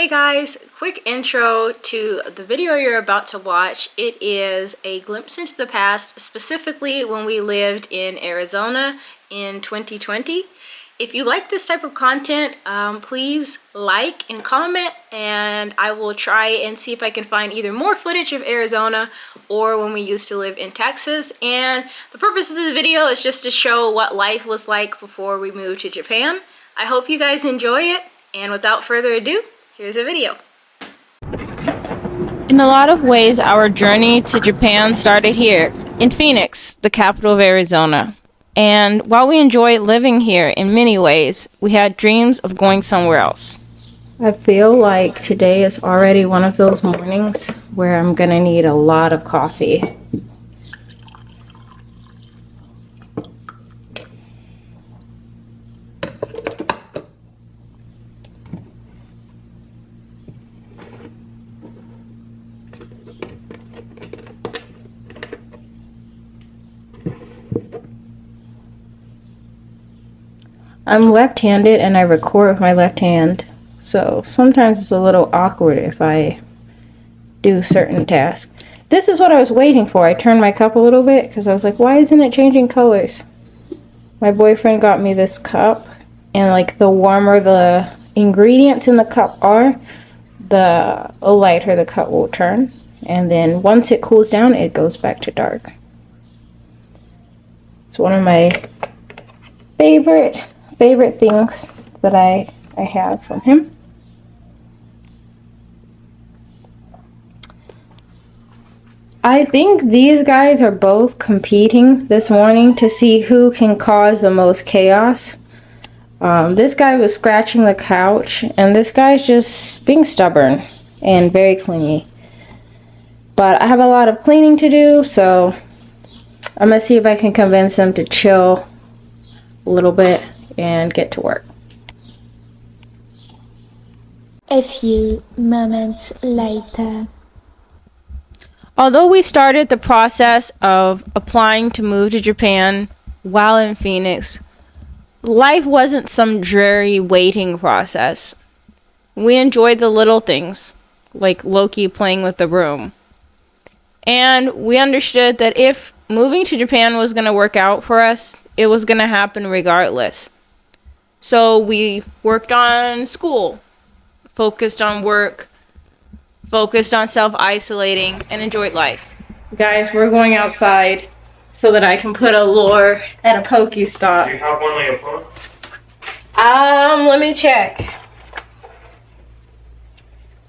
Hey guys, quick intro to the video you're about to watch. It is a glimpse into the past, specifically when we lived in Arizona in 2020. If you like this type of content, please like and comment, and I will try and see if I can find either more footage of Arizona or when we used to live in Texas. And the purpose of this video is just to show what life was like before we moved to Japan. I hope you guys enjoy it, and without further ado, here's a video. In a lot of ways, our journey to Japan started here, in Phoenix, the capital of Arizona. And while we enjoy living here in many ways, we had dreams of going somewhere else. I feel like today is already one of those mornings where I'm gonna need a lot of coffee. I'm left-handed and I record with my left hand, so sometimes it's a little awkward if I do certain tasks. This is what I was waiting for. I turned my cup a little bit because I was like, why isn't it changing colors? My boyfriend got me this cup, and like the warmer the ingredients in the cup are, the lighter the cup will turn, and then once it cools down, it goes back to dark. It's one of my favorite things that I have from him. I think these guys are both competing this morning to see who can cause the most chaos. This guy was scratching the couch, and this guy's just being stubborn and very clingy. But I have a lot of cleaning to do, so I'm gonna see if I can convince him to chill a little bit and get to work. A few moments later. Although we started the process of applying to move to Japan while in Phoenix, life wasn't some dreary waiting process. We enjoyed the little things, like Loki playing with the room. And we understood that if moving to Japan was going to work out for us, it was going to happen regardless. So we worked on school, focused on work, focused on self-isolating, and enjoyed life. Guys, we're going outside so that I can put a lure at a Pokestop. Do you have one on your phone? Let me check.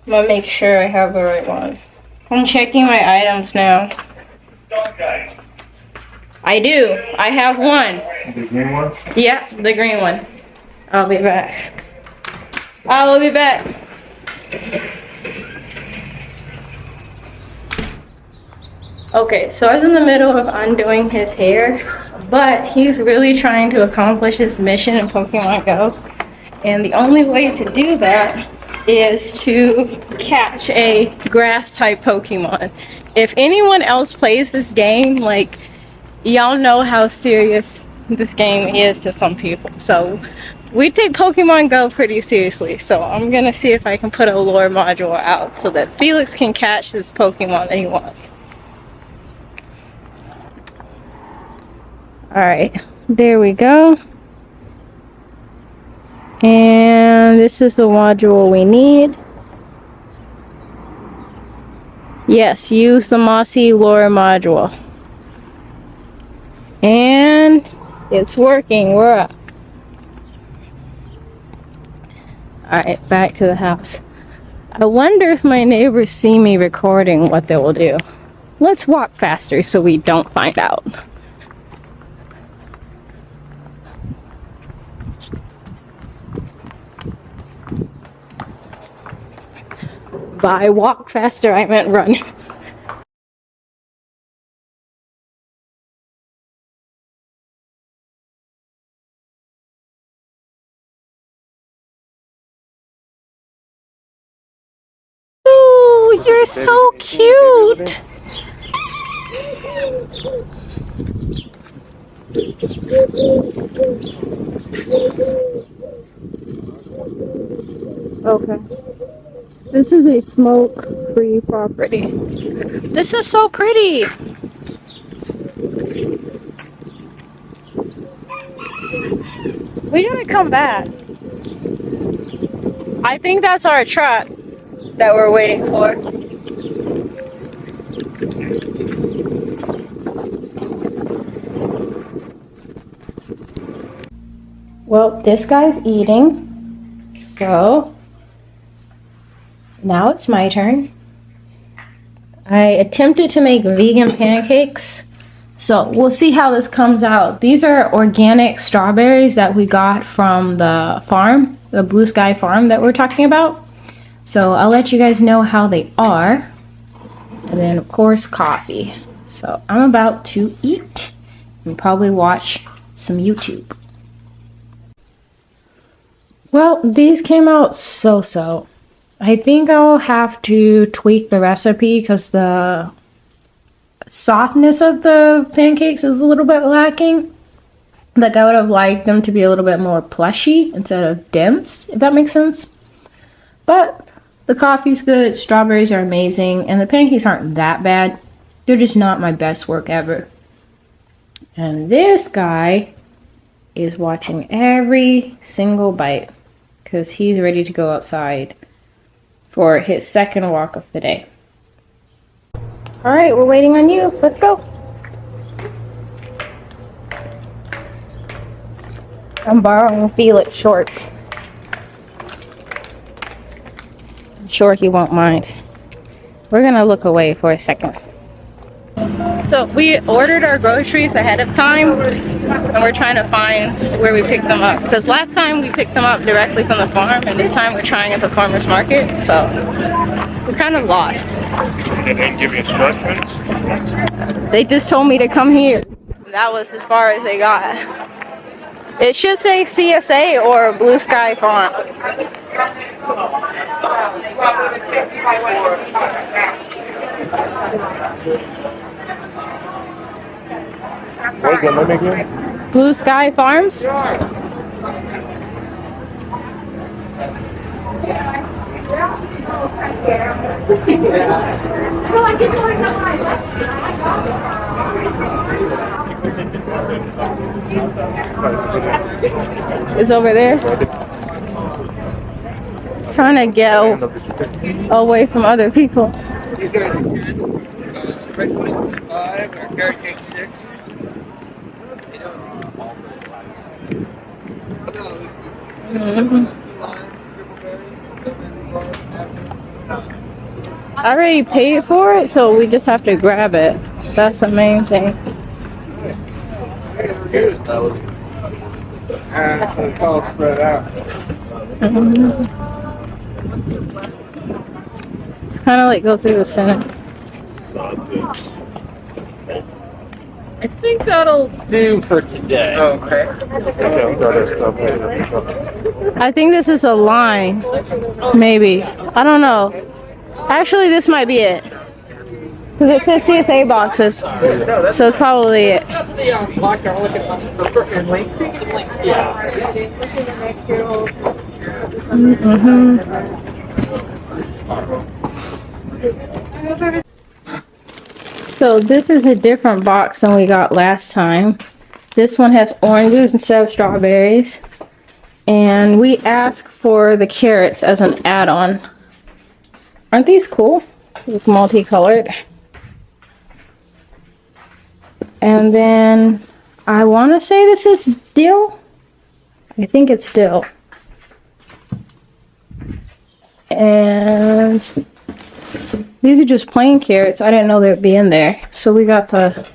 I'm gonna make sure I have the right one. I'm checking my items now. Okay. I do. I have one. The green one? Yeah, the green one. I'll be back. I will be back. Okay, so I was in the middle of undoing his hair, but he's really trying to accomplish his mission in Pokemon Go. And the only way to do that is to catch a grass-type Pokemon. If anyone else plays this game, like, y'all know how serious this game is to some people. So we take Pokemon Go pretty seriously. So I'm gonna see if I can put a lure module out so that Felix can catch this Pokemon that he wants. Alright, there we go. And this is the module we need. Yes, use the Mossy Lure module. And it's working. We're up. Alright, back to the house. I wonder if my neighbors see me recording, what they will do. Let's walk faster so we don't find out. By walk faster, I meant run. Oh, you're so cute. Okay. This is a smoke-free property. This is so pretty. We gotta come back. I think that's our truck that we're waiting for. Well, this guy's eating, so now it's my turn. I attempted to make vegan pancakes, so we'll see how this comes out. These are organic strawberries that we got from the farm, the Blue Sky farm that we're talking about. So I'll let you guys know how they are. And then, of course, coffee. So I'm about to eat and probably watch some YouTube. Well, these came out so-so. I think I'll have to tweak the recipe because the softness of the pancakes is a little bit lacking. Like, I would have liked them to be a little bit more plushy instead of dense, if that makes sense. But the coffee's good, strawberries are amazing, and the pancakes aren't that bad. They're just not my best work ever. And this guy is watching every single bite because he's ready to go outside for his second walk of the day. All right, we're waiting on you. Let's go. I'm borrowing Felix shorts. I'm sure he won't mind. We're gonna look away for a second. So we ordered our groceries ahead of time and we're trying to find where we picked them up. Because last time we picked them up directly from the farm and this time we're trying at the farmer's market. So we're kind of lost. They didn't give you instructions? They just told me to come here. That was as far as they got. It should say CSA or Blue Sky Farm. What's the name again? Blue Sky Farms? It's over there. Trying to get away from other people. These guys are 10. Price 25. Our carrot cake 6. I already paid for it, so we just have to grab it. That's the main thing. It's all spread out. It's kind of like go through the center. I think that'll do for today. Okay. I think this is a line. Maybe. I don't know. Actually, this might be it. Because it says CSA boxes. So it's probably it. So this is a different box than we got last time. This one has oranges instead of strawberries. And we asked for the carrots as an add-on. Aren't these cool? It's multicolored. And then I want to say this is dill. I think it's dill. And these are just plain carrots. I didn't know they'd be in there. So we got the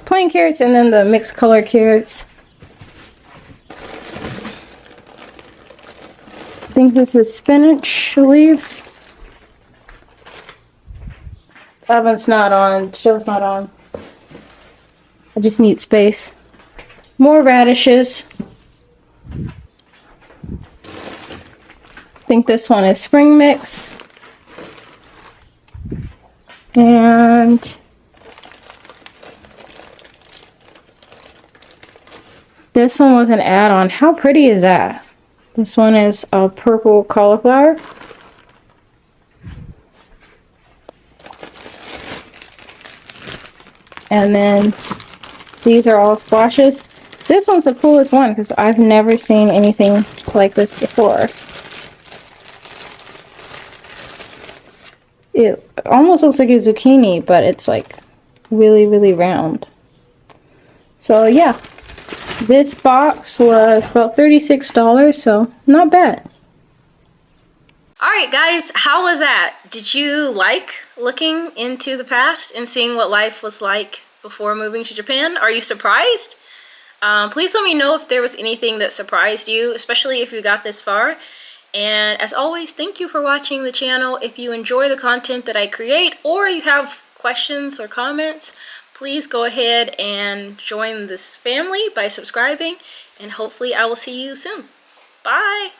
plain carrots and then the mixed color carrots. I think this is spinach leaves. Oven's not on, stove's not on. I just need space. More radishes. I think this one is spring mix. And this one was an add-on. How pretty is that? This one is a purple cauliflower. And then these are all squashes. This one's the coolest one because I've never seen anything like this before. It almost looks like a zucchini, but it's like really, really round. So yeah, this box was about $36, so not bad. Alright guys, how was that? Did you like looking into the past and seeing what life was like before moving to Japan? Are you surprised? Please let me know if there was anything that surprised you, especially if you got this far. And as always, thank you for watching the channel. If you enjoy the content that I create or you have questions or comments, please go ahead and join this family by subscribing, and hopefully I will see you soon. Bye!